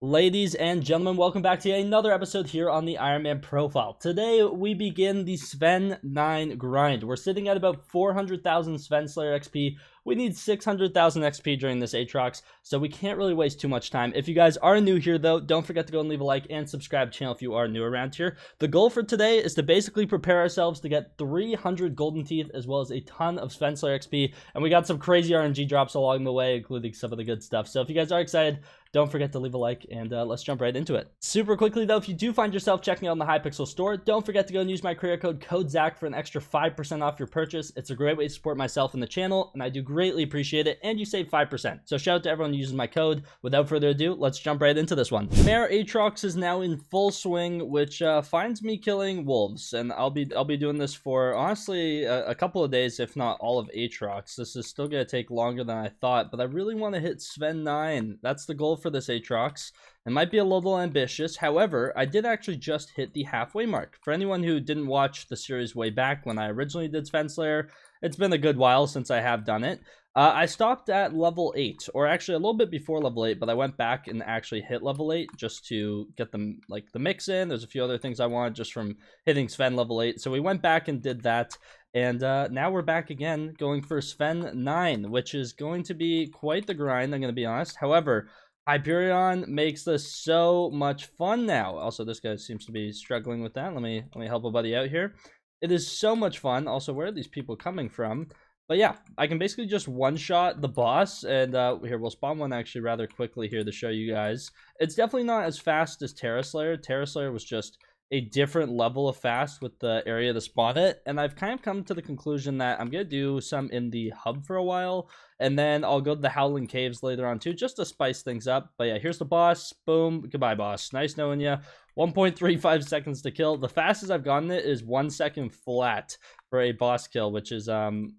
Ladies and gentlemen, welcome back to another episode here on the Ironman Profile. Today, we begin the Sven 9 grind. We're sitting at about 400,000 Sven Slayer XP. We need 600,000 XP during this Aatrox, so we can't really waste too much time. If you guys are new here, though, don't forget to go and leave a like and subscribe to the channel if you are new around here. The goal for today is to basically prepare ourselves to get 300 Golden Teeth, as well as a ton of Sven Slayer XP, and we got some crazy RNG drops along the way, including some of the good stuff. So if you guys are excited, don't forget to leave a like, and let's jump right into it. Super quickly, though, if you do find yourself checking out on the Hypixel store, don't forget to go and use my creator code Zach for an extra 5% off your purchase. It's a great way to support myself and the channel, and I do greatly appreciate it, and you save 5%. So shout out to everyone who uses my code. Without further ado, let's jump right into this one. Mare Aatrox is now in full swing, which finds me killing wolves, and I'll be doing this for, honestly, a couple of days, if not all of Aatrox. This is still going to take longer than I thought, but I really want to hit Sven 9. That's the goal for this Aatrox. It might be a little ambitious. However, I did actually just hit the halfway mark. For anyone who didn't watch the series way back when I originally did Sven Slayer, it's been a good while since I have done it. I stopped at level 8, or actually a little bit before level 8, but I went back and actually hit level 8 just to get them, like, the mix in. There's a few other things I wanted just from hitting Sven level 8, so we went back and did that. And now we're back again going for Sven 9, which is going to be quite the grind, I'm going to be honest. However, Hyperion makes this so much fun now. Also, this guy seems to be struggling with that. Let me help a buddy out here. It is so much fun. Also, where are these people coming from? But yeah, I can basically just one-shot the boss, and here, we'll spawn one actually rather quickly here to show you guys. It's definitely not as fast as Terra Slayer. Terra Slayer was just a different level of fast with the area to spawn it, and I've kind of come to the conclusion that I'm going to do some in the hub for a while, and then I'll go to the Howling Caves later on too, just to spice things up. But yeah, here's the boss. Boom. Goodbye, boss. Nice knowing you. 1.35 seconds to kill. The fastest I've gotten it is 1 second flat for a boss kill, which is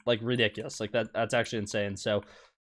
like ridiculous. Like that's actually insane. So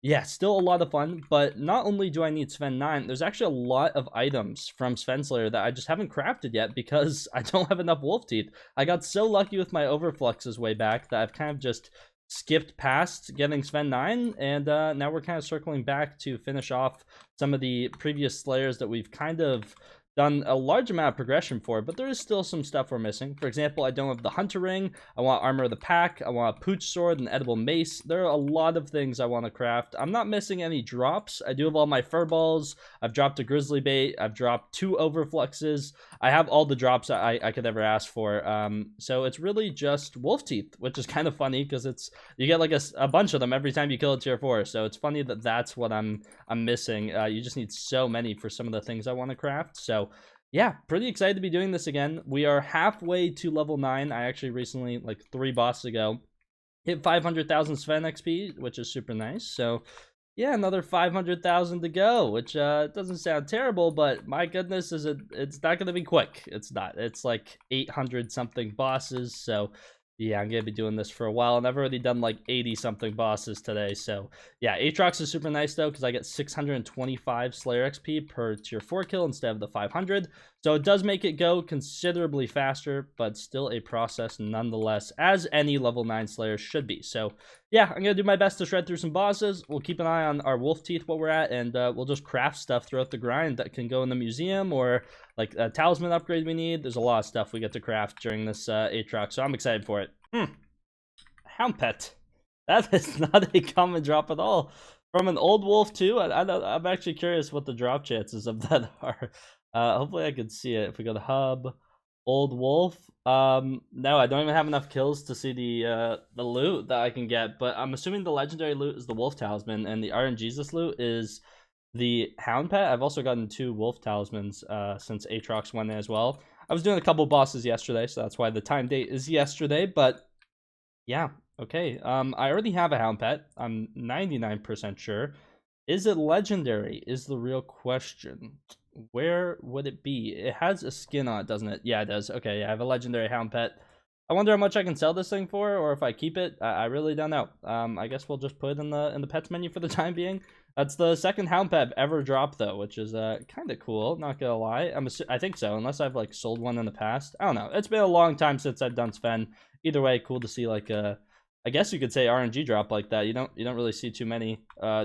yeah, still a lot of fun, but not only do I need Sven 9, there's actually a lot of items from Sven Slayer that I just haven't crafted yet because I don't have enough wolf teeth. I got so lucky with my Overfluxes way back that I've kind of just skipped past getting Sven 9, and now we're kind of circling back to finish off some of the previous Slayers that we've kind of done a large amount of progression for, but there is still some stuff we're missing. For example, I don't have the Hunter Ring, I want Armor of the Pack, I want a Pooch Sword, and Edible Mace. There are a lot of things I want to craft. I'm not missing any drops. I do have all my Fur Balls, I've dropped a Grizzly Bait, I've dropped 2 Overfluxes. I have all the drops I could ever ask for. So it's really just Wolf Teeth, which is kind of funny because you get like a bunch of them every time you kill a tier 4. So it's funny that that's what I'm missing. You just need so many for some of the things I want to craft. So yeah, pretty excited to be doing this again. We are halfway to level 9. I actually recently, like 3 bosses ago, hit 500,000 Sven XP, which is super nice. So yeah, another 500,000 to go, which doesn't sound terrible, but my goodness, it's not going to be quick. It's not. It's like 800 something bosses. So yeah, I'm going to be doing this for a while, and I've already done like 80 something bosses today. So yeah, Aatrox is super nice though, because I get 625 Slayer XP per tier 4 kill instead of the 500. So it does make it go considerably faster, but still a process nonetheless, as any level 9 Slayer should be. So yeah, I'm going to do my best to shred through some bosses. We'll keep an eye on our wolf teeth while we're at, and we'll just craft stuff throughout the grind that can go in the museum, or like a talisman upgrade we need. There's a lot of stuff we get to craft during this Aatrox, so I'm excited for it. Hound Pet. That is not a common drop at all. From an old wolf too. I'm actually curious what the drop chances of that are. Hopefully I can see it. If we go to hub, old wolf. No, I don't even have enough kills to see the loot that I can get, but I'm assuming the legendary loot is the wolf talisman, and the RNGesus loot is the Hound Pet. I've also gotten 2 wolf talismans since Aatrox went as well. I was doing a couple bosses yesterday, so that's why the time date is yesterday, but yeah, okay. I already have a Hound Pet. I'm 99% sure. Is it legendary is the real question. Where would it be? It has a skin on it, doesn't it? Yeah, it does. Okay, yeah, I have a legendary Hound Pet. I wonder how much I can sell this thing for, or if I keep it. I really don't know. I guess we'll just put it in the pets menu for the time being. That's the second Hound Pet I've ever dropped though, which is kind of cool. Not gonna lie. I think so, unless I've like sold one in the past. I don't know. It's been a long time since I've done Sven. Either way, cool to see like I guess you could say RNG drop like that. You don't really see too many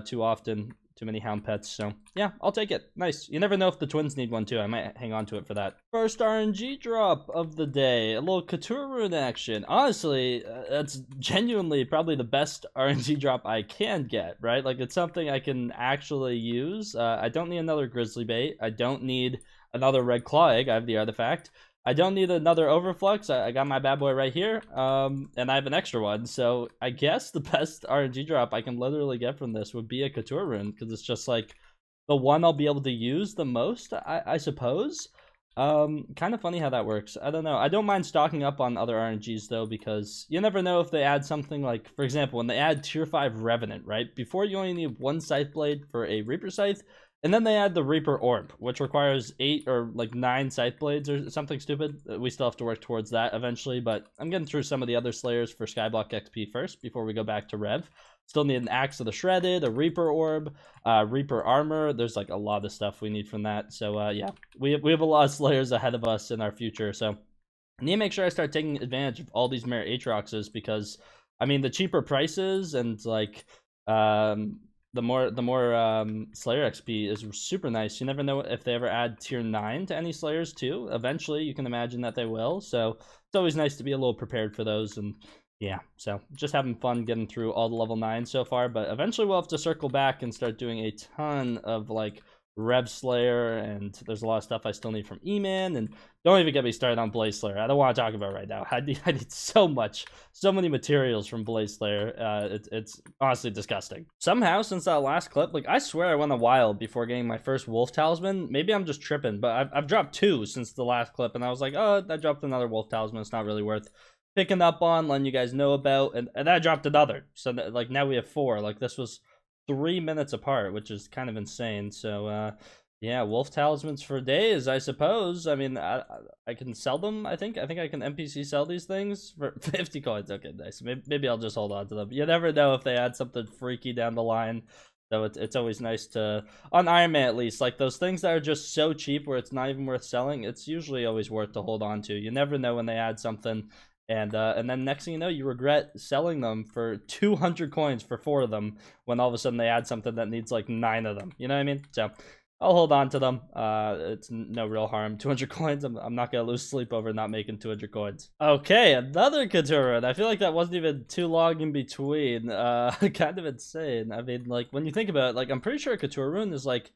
too often many Hound Pets. So yeah, I'll take it. Nice. You never know if the twins need one too. I might hang on to it for that. First RNG drop of the day. A little Couture Rune action. Honestly, that's genuinely probably the best RNG drop I can get, right? Like, it's something I can actually use. I don't need another Grizzly Bait. I don't need another Red Claw Egg. I have the artifact. I don't need another Overflux. I got my bad boy right here, and I have an extra one. So I guess the best RNG drop I can literally get from this would be a Couture Rune, because it's just like the one I'll be able to use the most, I suppose. Kind of funny how that works. I don't know. I don't mind stocking up on other RNGs though, because you never know if they add something like, for example, when they add Tier 5 Revenant, right? Before, you only need one Scythe Blade for a Reaper Scythe. And then they add the Reaper Orb, which requires 8 or like 9 Scythe Blades or something stupid. We still have to work towards that eventually, but I'm getting through some of the other Slayers for Skyblock XP first before we go back to Rev. Still need an Axe of the Shredded, a Reaper Orb, Reaper Armor. There's like a lot of stuff we need from that. So yeah, we have a lot of Slayers ahead of us in our future. So I need to make sure I start taking advantage of all these Merit Aatroxes, because I mean, the cheaper prices and like the more Slayer XP is super nice. You never know if they ever add tier 9 to any Slayers too. Eventually, you can imagine that they will. So it's always nice to be a little prepared for those. And yeah, so just having fun getting through all the level 9 so far. But eventually we'll have to circle back and start doing a ton of like Rev Slayer, and there's a lot of stuff I still need from E-Man, and don't even get me started on Blaze Slayer. I don't want to talk about it right now. I need so many materials from Blaze Slayer. It's honestly disgusting. Somehow, since that last clip, like, I swear I went a while before getting my first Wolf Talisman. Maybe I'm just tripping, but I've dropped 2 since the last clip, and I was like, oh, I dropped another Wolf Talisman. It's not really worth picking up on, letting you guys know about, and I dropped another. So like now we have 4. Like, this was 3 minutes apart, which is kind of insane. So yeah, Wolf Talismans for days, I suppose. I mean, I can sell them. I think I can NPC sell these things for 50 coins. Okay, nice. Maybe I'll just hold on to them. You never know if they add something freaky down the line. So it's always nice to, on Iron Man at least, like those things that are just so cheap where it's not even worth selling, it's usually always worth to hold on to. You never know when they add something. And then next thing you know, you regret selling them for 200 coins for 4 of them, when all of a sudden they add something that needs like 9 of them. You know what I mean? So I'll hold on to them. It's no real harm. 200 coins. I'm not gonna lose sleep over not making 200 coins. Okay, another Couture Rune. I feel like that wasn't even too long in between. Kind of insane. I mean, like, when you think about it, like, I'm pretty sure a Couture Rune is like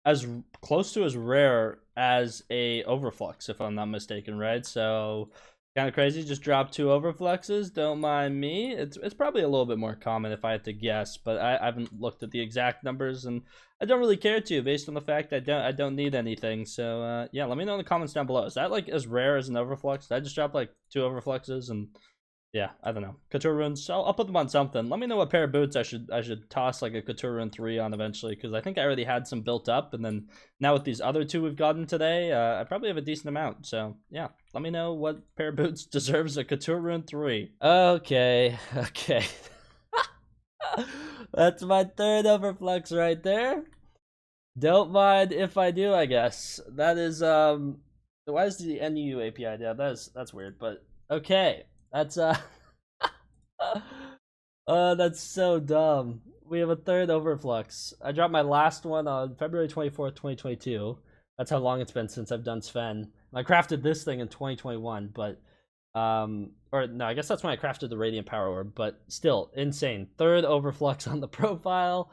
as close to as rare as a Overflux, if I'm not mistaken, right? So kind of crazy. Just drop 2 Overfluxes. Don't mind me. It's probably a little bit more common if I had to guess, but I haven't looked at the exact numbers, and I don't really care to, based on the fact I don't need anything. So yeah, let me know in the comments down below. Is that like as rare as an Overflux? Did I just drop like 2 Overfluxes? And yeah, I don't know. Couture Runes, so I'll put them on something. Let me know what pair of boots I should toss like a Couture Rune 3 on eventually, because I think I already had some built up, and then now with these other 2 we've gotten today, I probably have a decent amount. So yeah, let me know what pair of boots deserves a Couture Rune 3. Okay. That's my 3rd Overflux right there. Don't mind if I do, I guess. That is, why is the NU API down? That's weird, but okay. That's that's so dumb. We have a 3rd Overflux. I dropped my last one on February 24th, 2022. That's how long it's been since I've done Sven. I crafted this thing in 2021, but or no, I guess that's when I crafted the Radiant Power Orb, but still insane. 3rd Overflux on the profile.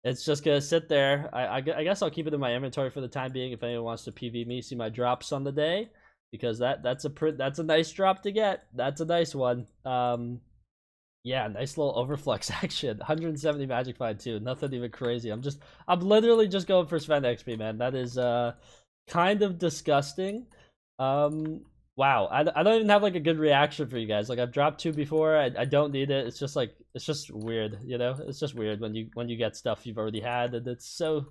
It's just gonna sit there. I guess I'll keep it in my inventory for the time being if anyone wants to PV me, see my drops on the day. Because that's a nice drop to get. That's a nice one. Yeah, nice little Overflux action. 170 Magic Find too. Nothing even crazy. I'm literally just going for Sven XP, man. That is kind of disgusting. Wow. I don't even have like a good reaction for you guys. Like, I've dropped 2 before. I don't need it. It's just like, it's just weird, you know? It's just weird when you get stuff you've already had, and it's so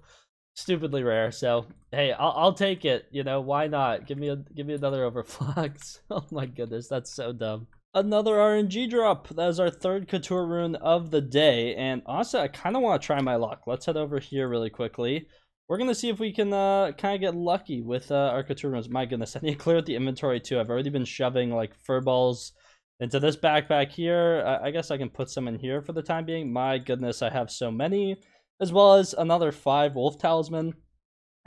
stupidly rare. So hey, I'll take it. You know, why not? Give me another Overflux. Oh my goodness, that's so dumb. Another RNG drop. That is our 3rd Couture Rune of the day, and honestly, I kind of want to try my luck. Let's head over here really quickly. We're gonna see if we can kind of get lucky with our Couture Runes. My goodness, I need to clear out the inventory too. I've already been shoving like fur balls into this backpack here. I guess I can put some in here for the time being. My goodness, I have so many. as well as another 5 wolf talisman.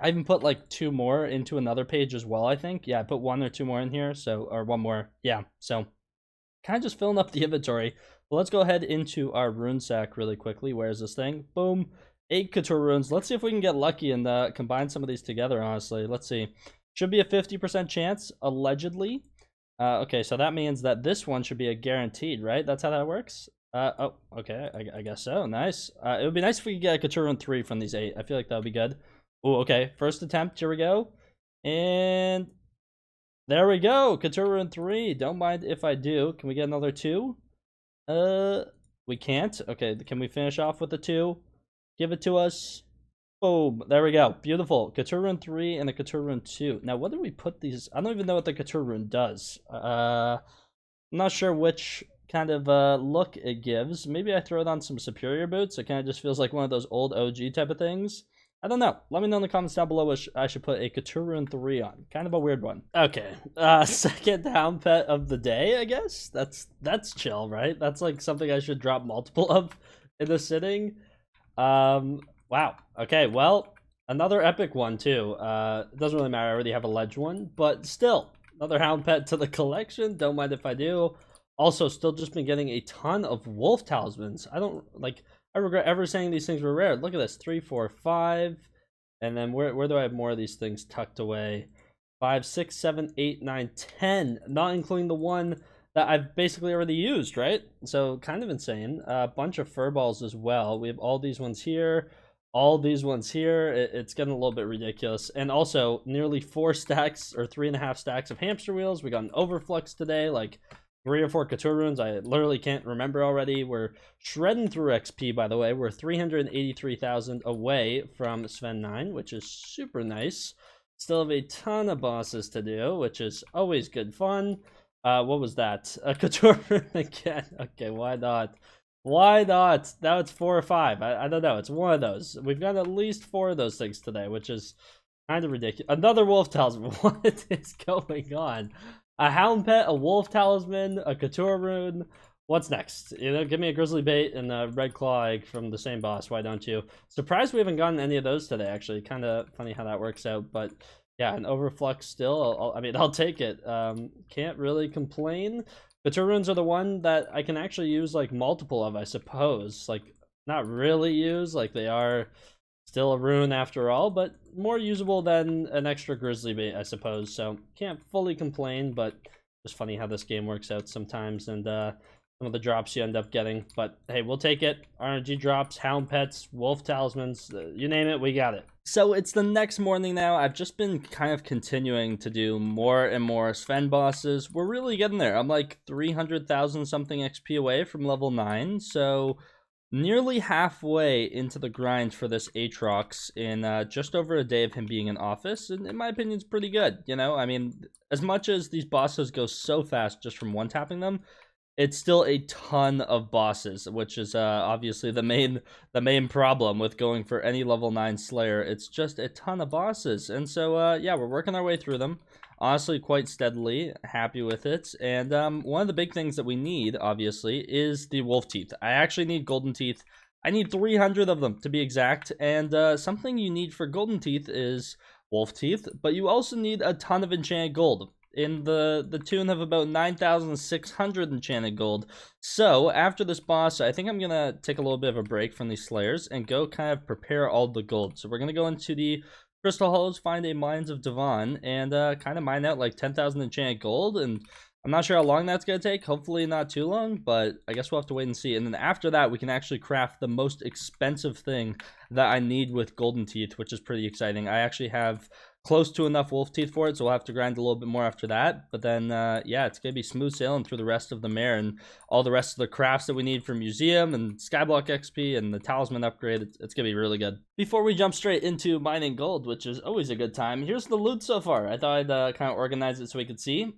I even put like 2 more into another page as well, I think. Yeah, I put 1 or 2 more in here, so, or 1 more. Yeah, so kind of just filling up the inventory. Well, let's go ahead into our rune sack really quickly. Where's this thing? Boom. 8 couture runes. Let's see if we can get lucky and combine some of these together, honestly. Let's see. Should be a 50% chance, allegedly. Okay, so that means that this one should be a guaranteed, right? That's how that works? Oh, okay, I guess so. Nice. It would be nice if we could get a couture rune 3 from these 8. I feel like that would be good. Oh, okay. First attempt. Here we go. And there we go. Couture rune 3. Don't mind if I do. Can we get another 2? We can't. Okay, can we finish off with the 2? Give it to us. Boom. There we go. Beautiful. Couture rune 3 and a couture rune 2. Now, whether we put these... I don't even know what the couture rune does. I'm not sure which kind of look it gives. Maybe I throw it on some superior boots. It kind of just feels like one of those old OG type of things. I don't know. Let me know in the comments down below what I should put a couture rune 3 on. Kind of a weird one. Okay. Second Hound Pet of the day, I guess? That's chill, right? That's like something I should drop multiple of in a sitting. Wow. Okay, well, another epic one too. It doesn't really matter. I already have a ledge one, but still, another Hound Pet to the collection. Don't mind if I do. Also, still just been getting a ton of wolf talismans. I regret ever saying these things were rare. Look at this. 3, 4, 5. And then where do I have more of these things tucked away? 5, 6, 7, 8, 9, 10. Not including the one that I've basically already used, right? So kind of insane. A bunch of fur balls as well. We have all these ones here. All these ones here. It's getting a little bit ridiculous. And also nearly 4 stacks or 3.5 stacks of hamster wheels. We got an Overflux today. Like 3 or 4 couture runes. I literally can't remember already. We're shredding through XP, by the way. We're 383,000 away from Sven 9, which is super nice. Still have a ton of bosses to do, which is always good fun. What was that? A couture rune again. Okay, why not? Why not? Now it's 4 or 5. I don't know. It's one of those. We've got at least 4 of those things today, which is kind of ridiculous. Another wolf talisman. What is going on? A Hound Pet, a wolf talisman, a couture rune. What's next? You know, give me a grizzly bait and a red claw egg from the same boss. Why don't you? Surprised we haven't gotten any of those today, actually. Kind of funny how that works out. But yeah, an Overflux still. I'll take it. Can't really complain. Couture runes are the one that I can actually use like multiple of, I suppose. Like, not really use. Like, they are still a rune after all, but more usable than an extra grizzly bait, I suppose. So can't fully complain, but just funny how this game works out sometimes, and some of the drops you end up getting. But hey, we'll take it. RNG drops, Hound Pets, wolf talismans, you name it, we got it. So it's the next morning now. I've just been kind of continuing to do more and more Sven bosses. We're really getting there. I'm like 300,000 something XP away from level 9, so nearly halfway into the grind for this Aatrox in just over a day of him being in office, and in my opinion, it's pretty good. You know, I mean, as much as these bosses go so fast just from one-tapping them, it's still a ton of bosses, which is obviously the main problem with going for any level 9 Slayer. It's just a ton of bosses, and so yeah, we're working our way through them. Honestly, quite steadily, happy with it. And one of the big things that we need, obviously, is the wolf teeth. I actually need golden teeth. I need 300 of them, to be exact. And something you need for golden teeth is wolf teeth, but you also need a ton of enchanted gold, in the tune of about 9,600 enchanted gold. So, after this boss, I think I'm going to take a little bit of a break from these Slayers and go kind of prepare all the gold. So, we're going to go into the Crystal Hollows, find a Mines of Devon, and kind of mine out like 10,000 enchanted gold, and I'm not sure how long that's going to take. Hopefully not too long, but I guess we'll have to wait and see. And then after that, we can actually craft the most expensive thing that I need with golden teeth, which is pretty exciting. I actually have close to enough wolf teeth for it, so we'll have to grind a little bit more after that. But then, yeah, it's going to be smooth sailing through the rest of the mare and all the rest of the crafts that we need for Museum and Skyblock XP and the Talisman upgrade. It's going to be really good. Before we jump straight into mining gold, which is always a good time, here's the loot so far. I thought I'd kind of organize it so we could see.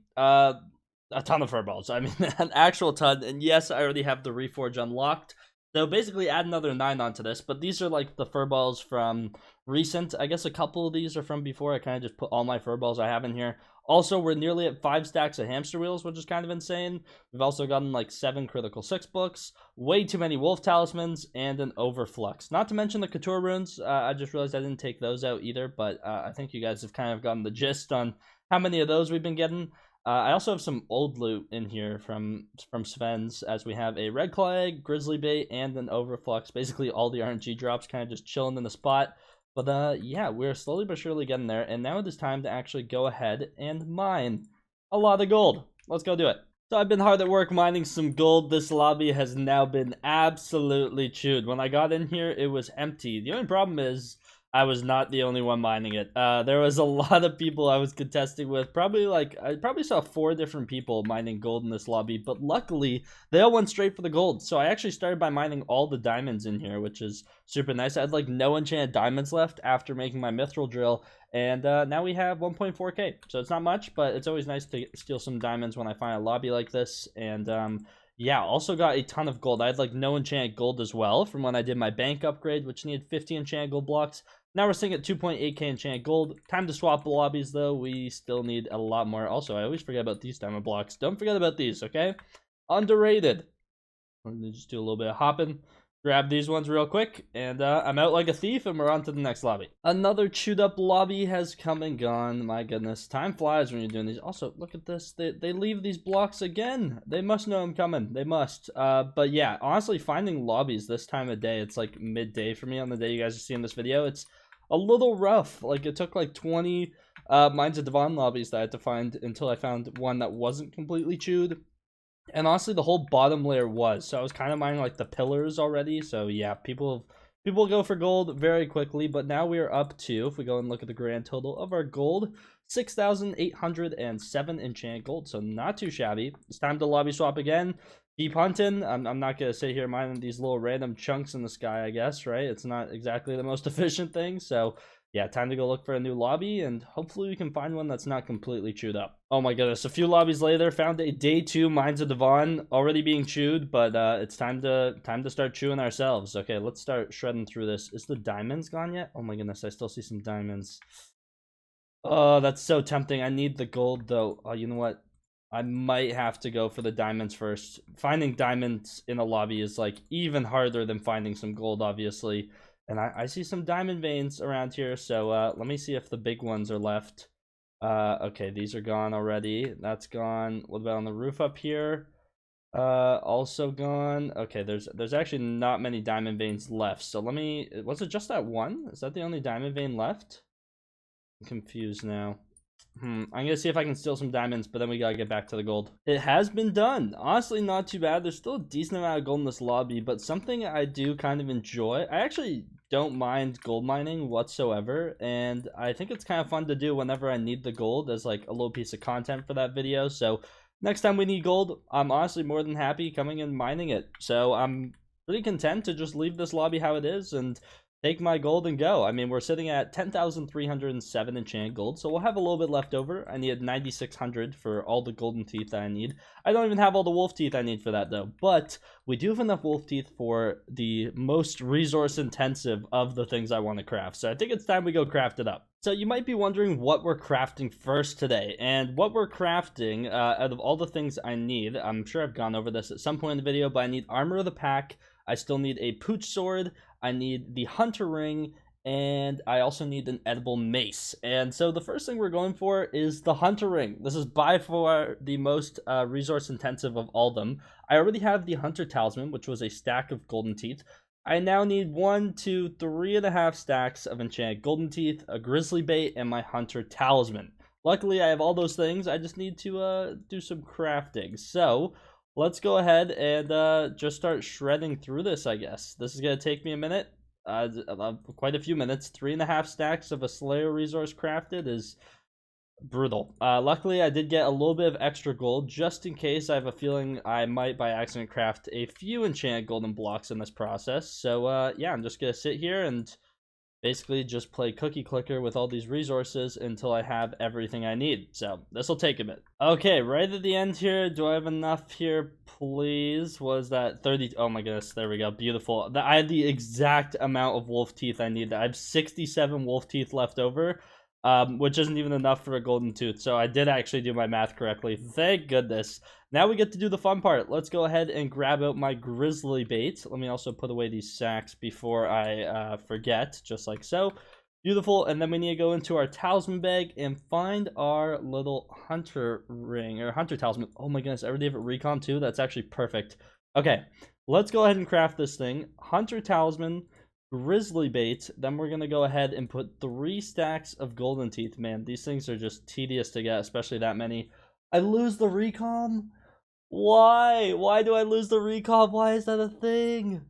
A ton of furballs. I mean, an actual ton. And yes, I already have the Reforge unlocked. So basically add another 9 onto this, but these are like the fur balls from recent. I guess a couple of these are from before. I kind of just put all my fur balls I have in here. Also, we're nearly at 5 stacks of hamster wheels, which is kind of insane. We've also gotten like 7 critical 6 books, way too many wolf talismans, and an overflux. Not to mention the couture runes. I just realized I didn't take those out either, but I think you guys have kind of gotten the gist on how many of those we've been getting. I also have some old loot in here from Sven's, as we have a red claw egg, grizzly bait, and an overflux. Basically, all the RNG drops kind of just chilling in the spot. But yeah, we're slowly but surely getting there, and now it is time to actually go ahead and mine a lot of gold. Let's go do it. So I've been hard at work mining some gold. This lobby has now been absolutely chewed. When I got in here, it was empty. The only problem is I was not the only one mining it. There was a lot of people I was contesting with. I probably saw 4 different people mining gold in this lobby, but luckily they all went straight for the gold. So I actually started by mining all the diamonds in here, which is super nice. I had like no enchanted diamonds left after making my mithril drill, and now we have 1.4k. So it's not much, but it's always nice to steal some diamonds when I find a lobby like this. And yeah, also got a ton of gold. I had like no enchanted gold as well from when I did my bank upgrade, which needed 50 enchanted gold blocks. Now we're sitting at 2.8k enchanted gold. Time to swap the lobbies, though. We still need a lot more. Also, I always forget about these diamond blocks. Don't forget about these, okay? Underrated. Let me just do a little bit of hopping. Grab these ones real quick, and I'm out like a thief, and we're on to the next lobby. Another chewed up lobby has come and gone. My goodness, time flies when you're doing these. Also, look at this. They leave these blocks again. They must know I'm coming. They must. But yeah, honestly, finding lobbies this time of day, it's like midday for me on the day you guys are seeing this video. It's a little rough. Like, it took like 20 Mines of Devon lobbies that I had to find until I found one that wasn't completely chewed. And honestly, the whole bottom layer was. So I was kind of mining like the pillars already. So yeah, people go for gold very quickly. But now we are up to, if we go and look at the grand total of our gold, 6,807 enchanted gold. So not too shabby. It's time to lobby swap again. Keep hunting. I'm not going to sit here mining these little random chunks in the sky, I guess, right? It's not exactly the most efficient thing. So yeah, time to go look for a new lobby, and hopefully we can find one that's not completely chewed up. Oh my goodness, a few lobbies later, found a day 2 Mines of Devon, already being chewed, but it's time to start chewing ourselves. Okay, let's start shredding through this. Is the diamonds gone yet? Oh my goodness, I still see some diamonds. Oh, that's so tempting. I need the gold, though. Oh, you know what? I might have to go for the diamonds first. Finding diamonds in a lobby is like even harder than finding some gold, obviously. And I see some diamond veins around here, so let me see if the big ones are left. Okay, these are gone already. That's gone. What about on the roof up here? Also gone. Okay, there's actually not many diamond veins left. So let me... Was it just that one? Is that the only diamond vein left? I'm confused now. I'm gonna see if I can steal some diamonds, but then we gotta get back to the gold. It has been done. Honestly, not too bad. There's still a decent amount of gold in this lobby, but something I do kind of enjoy. I actually don't mind gold mining whatsoever, and I think it's kind of fun to do whenever I need the gold as like a little piece of content for that video. So next time we need gold, I'm honestly more than happy coming and mining it. So I'm pretty content to just leave this lobby how it is and take my gold and go. I mean, we're sitting at 10,307 enchanted gold, so we'll have a little bit left over. I need 9,600 for all the golden teeth that I need. I don't even have all the wolf teeth I need for that, though, but we do have enough wolf teeth for the most resource intensive of the things I want to craft, so I think it's time we go craft it up. So you might be wondering what we're crafting first today, and what we're crafting, out of all the things I need, I'm sure I've gone over this at some point in the video, but I need Armor of the Pack, I still need a pooch sword, I need the hunter ring, and I also need an edible mace. And so the first thing we're going for is the hunter ring. This is by far the most resource intensive of all of them. I already have the hunter talisman, which was a stack of golden teeth. I now need 1, 2, 3.5 stacks of enchanted golden teeth, a grizzly bait, and my hunter talisman. Luckily, I have all those things. I just need to do some crafting. So let's go ahead and just start shredding through this, I guess. This is going to take me a minute, quite a few minutes. 3.5 stacks of a Slayer resource crafted is brutal. Luckily, I did get a little bit of extra gold, just in case. I have a feeling I might, by accident, craft a few enchanted golden blocks in this process. So, yeah, I'm just going to sit here and basically just play cookie clicker with all these resources until I have everything I need. So this will take a bit. Okay, right at the end here, do I have enough here, please? Was that 30? Oh my goodness, there we go. Beautiful. I had the exact amount of wolf teeth I need. I have 67 wolf teeth left over, which isn't even enough for a golden tooth. So I did actually do my math correctly. Thank goodness. Now we get to do the fun part. Let's go ahead and grab out my grizzly bait. Let me also put away these sacks before I forget, just like so. Beautiful. And then we need to go into our talisman bag and find our little hunter ring, or hunter talisman. Oh my goodness, I already have it recon too. That's actually perfect. Okay, let's go ahead and craft this thing. Hunter talisman, grizzly bait. Then we're going to go ahead and put 3 stacks of golden teeth. Man, these things are just tedious to get, especially that many. I lose the recon. Why? Why do I lose the recon? Why is that a thing?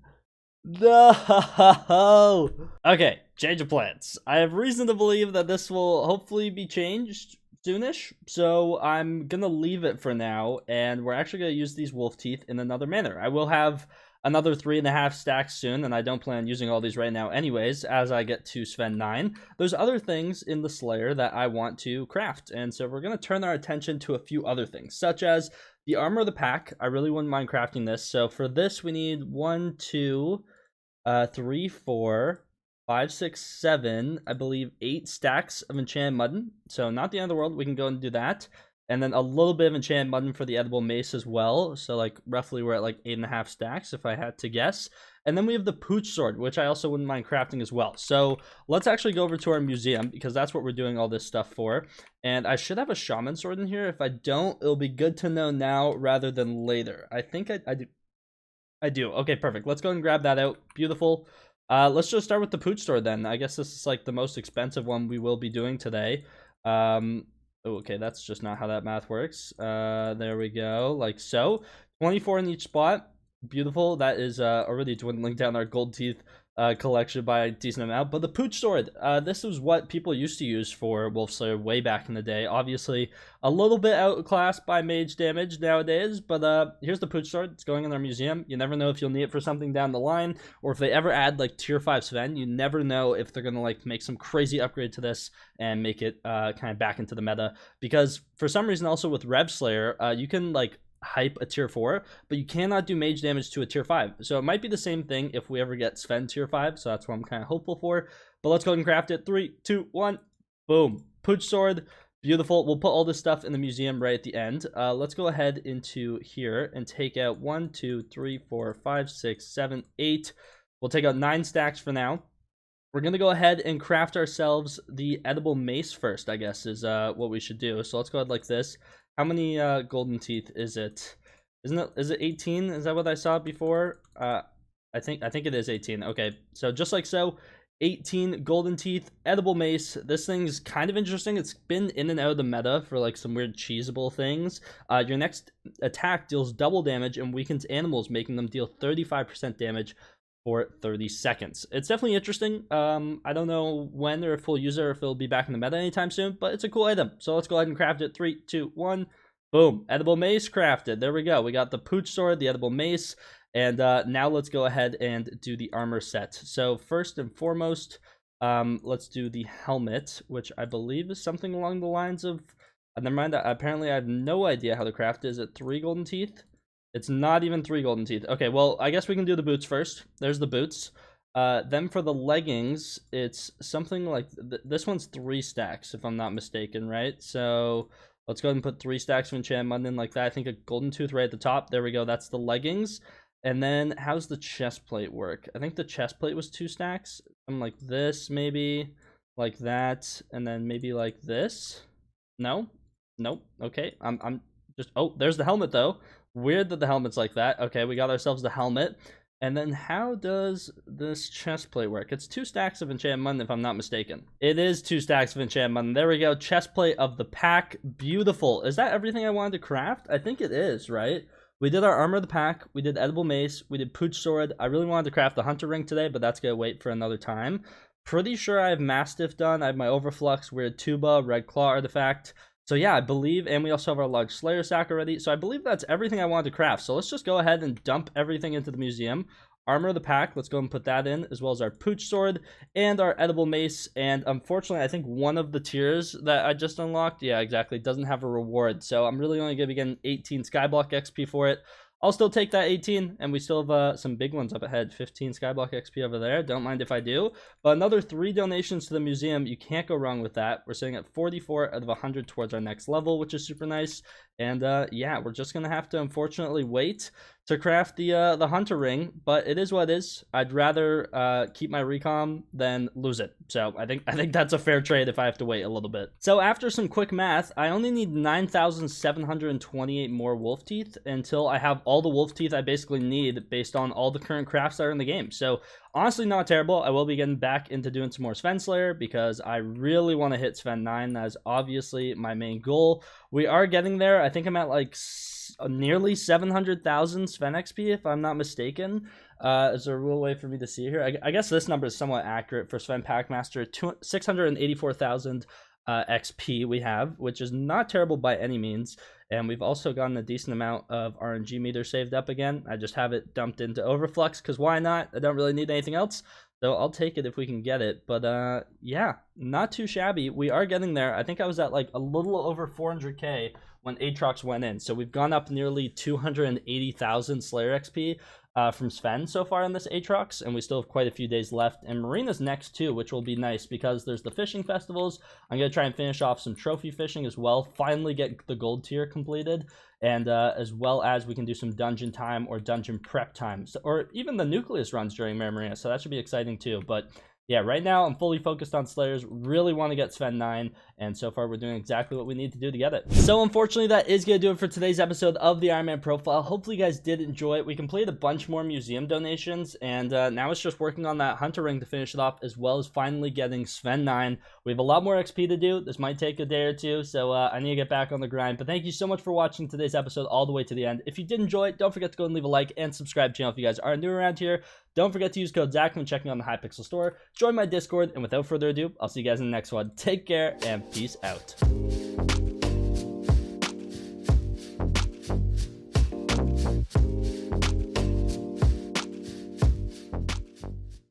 No! Okay, change of plans. I have reason to believe that this will hopefully be changed soonish, so I'm gonna leave it for now, and we're actually gonna use these wolf teeth in another manner. I will have another 3.5 stacks soon, and I don't plan on using all these right now anyways, as I get to Sven 9. There's other things in the Slayer that I want to craft, and so we're going to turn our attention to a few other things, such as the Armor of the Pack. I really wouldn't mind crafting this, so for this we need 1, 2, 3, 4, 5, 6, 7, I believe 8 stacks of enchanted mutton, so not the end of the world. We can go and do that. And then a little bit of enchanted mutton for the edible mace as well. So like roughly we're at like 8.5 stacks if I had to guess. And then we have the pooch sword, which I also wouldn't mind crafting as well. So let's actually go over to our museum, because that's what we're doing all this stuff for. And I should have a shaman sword in here. If I don't, it'll be good to know now rather than later. I think I do. I do. Okay, perfect. Let's go and grab that out. Beautiful. Let's just start with the pooch sword then. I guess this is like the most expensive one we will be doing today. Okay, that's just not how that math works. There we go, like so. 24 in each spot. Beautiful. That is already dwindling down our gold teeth collection by a decent amount. But the pooch sword, this is what people used to use for Wolf Slayer way back in the day. Obviously, a little bit outclassed by mage damage nowadays, but here's the pooch sword. It's going in our museum. You never know if you'll need it for something down the line, or if they ever add like tier 5 Sven, you never know if they're gonna like make some crazy upgrade to this and make it kind of back into the meta. Because for some reason, also with Rev Slayer, you can like hype a tier 4, but you cannot do mage damage to a tier 5. So it might be the same thing if we ever get Sven tier 5, so that's what I'm kind of hopeful for. But let's go ahead and craft it. 3, 2, 1. Boom. Pooch sword. Beautiful. We'll put all this stuff in the museum right at the end. Let's go ahead into here and take out 1, 2, 3, 4, 5, 6, 7, 8. We'll take out 9 stacks for now. We're going to go ahead and craft ourselves the edible mace first, I guess, is what we should do. So let's go ahead like this. How many golden teeth is it? Is it 18? Is that what I saw before? I think it is 18. Okay, so just like so, 18 golden teeth, edible mace. This thing's kind of interesting. It's been in and out of the meta for like some weird cheesable things. Your next attack deals double damage and weakens animals, making them deal 35% damage for 30 seconds. It's definitely interesting. I don't know when or if we'll use it or if it'll be back in the meta anytime soon, but it's a cool item. So let's go ahead and craft it. 3, 2, 1. Boom. Edible mace crafted. There we go. We got the pooch sword, the edible mace, and now let's go ahead and do the armor set. So first and foremost, let's do the helmet, which I believe is something along the lines of... never mind. Apparently I have no idea how to craft it. Is it 3 golden teeth? It's not even 3 golden teeth. Okay, well, I guess we can do the boots first. There's the boots. Then for the leggings, it's something like... this one's 3 stacks, if I'm not mistaken, right? So let's go ahead and put 3 stacks of enchanted mutton in like that. I think a golden tooth right at the top. There we go. That's the leggings. And then how's the chest plate work? I think the chest plate was 2 stacks. Something like this, maybe. Like that. And then maybe like this. No? Nope. Okay. I'm just... oh, there's the helmet, though. Weird that the helmet's like that. Okay, we got ourselves the helmet. And then how does this chest plate work? It's 2 stacks of enchanted mutton, if I'm not mistaken. It is 2 stacks of enchanted mutton. There we go. Chest plate of the pack. Beautiful. Is that everything I wanted to craft? I think it is, right? We did our armor of the pack. We did edible mace. We did pooch sword. I really wanted to craft the hunter ring today, but that's going to wait for another time. Pretty sure I have mastiff done. I have my overflux, weird tuba, red claw artifact. So yeah, I believe, and we also have our large slayer sack already. So I believe that's everything I wanted to craft. So let's just go ahead and dump everything into the museum. Armor of the Pack, let's go and put that in, as well as our Pooch Sword and our Edible Mace. And unfortunately, I think one of the tiers that I just unlocked, yeah, exactly, doesn't have a reward. So I'm really only going to be getting 18 Skyblock XP for it. I'll still take that 18, and we still have some big ones up ahead. 15 Skyblock XP over there. Don't mind if I do. But another 3 donations to the museum. You can't go wrong with that. We're sitting at 44 out of 100 towards our next level, which is super nice. And yeah, we're just going to have to unfortunately wait to craft the hunter ring, but it is what it is. I'd rather keep my recom than lose it. So I think that's a fair trade if I have to wait a little bit. So after some quick math, I only need 9,728 more wolf teeth until I have all the wolf teeth I basically need based on all the current crafts that are in the game. So honestly, not terrible. I will be getting back into doing some more Sven Slayer because I really want to hit Sven 9. That is obviously my main goal. We are getting there. I think I'm at like nearly 700,000 Sven XP, if I'm not mistaken. Is there a real way for me to see here? I guess this number is somewhat accurate for Sven Packmaster. 684,000 XP we have, which is not terrible by any means. And we've also gotten a decent amount of RNG meter saved up again. I just have it dumped into Overflux because why not? I don't really need anything else. So I'll take it if we can get it. But yeah, not too shabby. We are getting there. I think I was at like a little over 400k when Aatrox went in. So we've gone up nearly 280,000 Slayer XP from Sven so far in this Aatrox, and we still have quite a few days left. And Marina's next too, which will be nice because there's the fishing festivals. I'm going to try and finish off some trophy fishing as well, finally get the gold tier completed, and as well as we can do some dungeon time or dungeon prep time, or even the nucleus runs during Marina, so that should be exciting too. But yeah, right now I'm fully focused on Slayers, really want to get Sven 9, and so far we're doing exactly what we need to do to get it. So unfortunately, that is going to do it for today's episode of the Ironman Profile. Hopefully you guys did enjoy it. We completed a bunch more museum donations, and now it's just working on that hunter ring to finish it off, as well as finally getting Sven 9. We have a lot more XP to do. This might take a day or two, so I need to get back on the grind. But thank you so much for watching today's episode all the way to the end. If you did enjoy it, don't forget to go and leave a like and subscribe to the channel if you guys are new around here. Don't forget to use code Zach when checking out the Hypixel store. Join my Discord, and without further ado, I'll see you guys in the next one. Take care, and peace out.